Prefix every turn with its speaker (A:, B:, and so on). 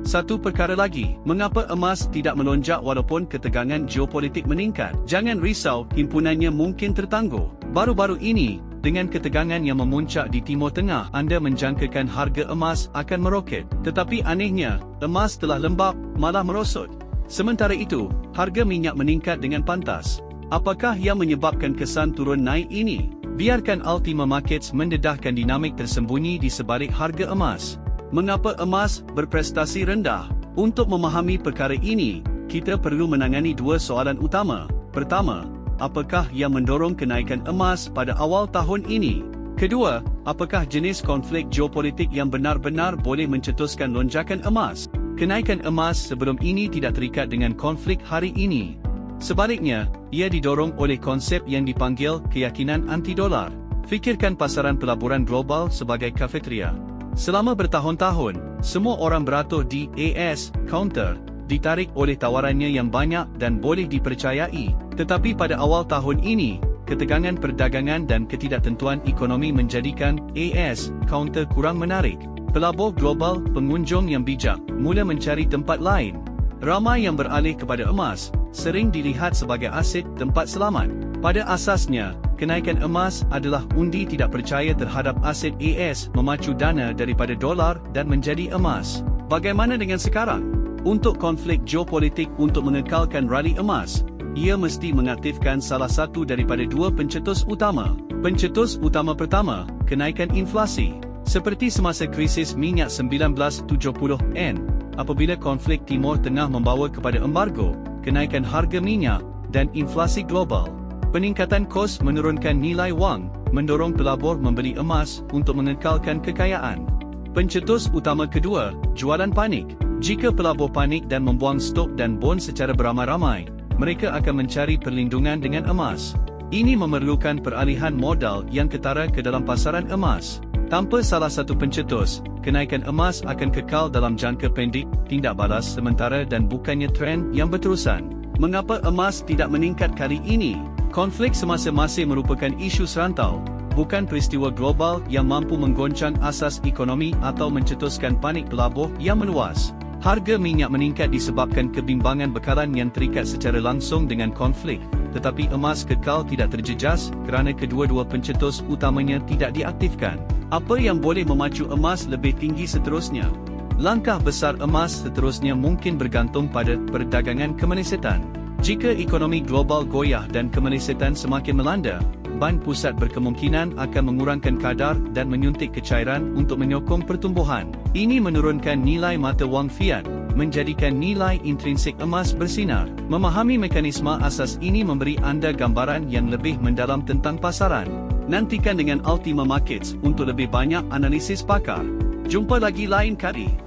A: Satu perkara lagi, mengapa emas tidak melonjak walaupun ketegangan geopolitik meningkat? Jangan risau, himpunannya mungkin tertangguh. Baru-baru ini, dengan ketegangan yang memuncak di Timur Tengah, anda menjangkakan harga emas akan meroket. Tetapi anehnya, emas telah lembap, malah merosot. Sementara itu, harga minyak meningkat dengan pantas. Apakah yang menyebabkan kesan turun naik ini? Biarkan Altima Markets mendedahkan dinamik tersembunyi di sebalik harga emas. Mengapa emas berprestasi rendah? Untuk memahami perkara ini, kita perlu menangani dua soalan utama. Pertama, apakah yang mendorong kenaikan emas pada awal tahun ini? Kedua, apakah jenis konflik geopolitik yang benar-benar boleh mencetuskan lonjakan emas? Kenaikan emas sebelum ini tidak terikat dengan konflik hari ini. Sebaliknya, ia didorong oleh konsep yang dipanggil keyakinan anti-dolar. Fikirkan pasaran pelaburan global sebagai kafeteria. Selama bertahun-tahun, semua orang beratur di AS counter, ditarik oleh tawarannya yang banyak dan boleh dipercayai. Tetapi pada awal tahun ini, ketegangan perdagangan dan ketidaktentuan ekonomi menjadikan AS counter kurang menarik. Pelabur global, pengunjung yang bijak, mula mencari tempat lain. Ramai yang beralih kepada emas, sering dilihat sebagai aset tempat selamat. Pada asasnya, kenaikan emas adalah undi tidak percaya terhadap aset AS memacu dana daripada dolar dan menjadi emas. Bagaimana dengan sekarang? Untuk konflik geopolitik untuk mengekalkan rali emas, ia mesti mengaktifkan salah satu daripada dua pencetus utama. Pencetus utama pertama, kenaikan inflasi. Seperti semasa krisis minyak 1970N, apabila konflik Timur Tengah membawa kepada embargo, kenaikan harga minyak, dan inflasi global. Peningkatan kos menurunkan nilai wang, mendorong pelabur membeli emas untuk mengekalkan kekayaan. Pencetus utama kedua, jualan panik. Jika pelabur panik dan membuang stok dan bon secara beramai-ramai, mereka akan mencari perlindungan dengan emas. Ini memerlukan peralihan modal yang ketara ke dalam pasaran emas. Tanpa salah satu pencetus, kenaikan emas akan kekal dalam jangka pendek, tindak balas sementara dan bukannya trend yang berterusan. Mengapa emas tidak meningkat kali ini? Konflik semasa masih merupakan isu serantau, bukan peristiwa global yang mampu menggoncang asas ekonomi atau mencetuskan panik pelabur yang meluas. Harga minyak meningkat disebabkan kebimbangan bekalan yang terikat secara langsung dengan konflik, tetapi emas kekal tidak terjejas kerana kedua-dua pencetus utamanya tidak diaktifkan. Apa yang boleh memacu emas lebih tinggi seterusnya? Langkah besar emas seterusnya mungkin bergantung pada perdagangan kemelesetan. Jika ekonomi global goyah dan kemelesetan semakin melanda, Bank Pusat berkemungkinan akan mengurangkan kadar dan menyuntik kecairan untuk menyokong pertumbuhan. Ini menurunkan nilai mata wang fiat, menjadikan nilai intrinsik emas bersinar. Memahami mekanisme asas ini memberi anda gambaran yang lebih mendalam tentang pasaran. Nantikan dengan Altima Markets untuk lebih banyak analisis pakar. Jumpa lagi lain kali.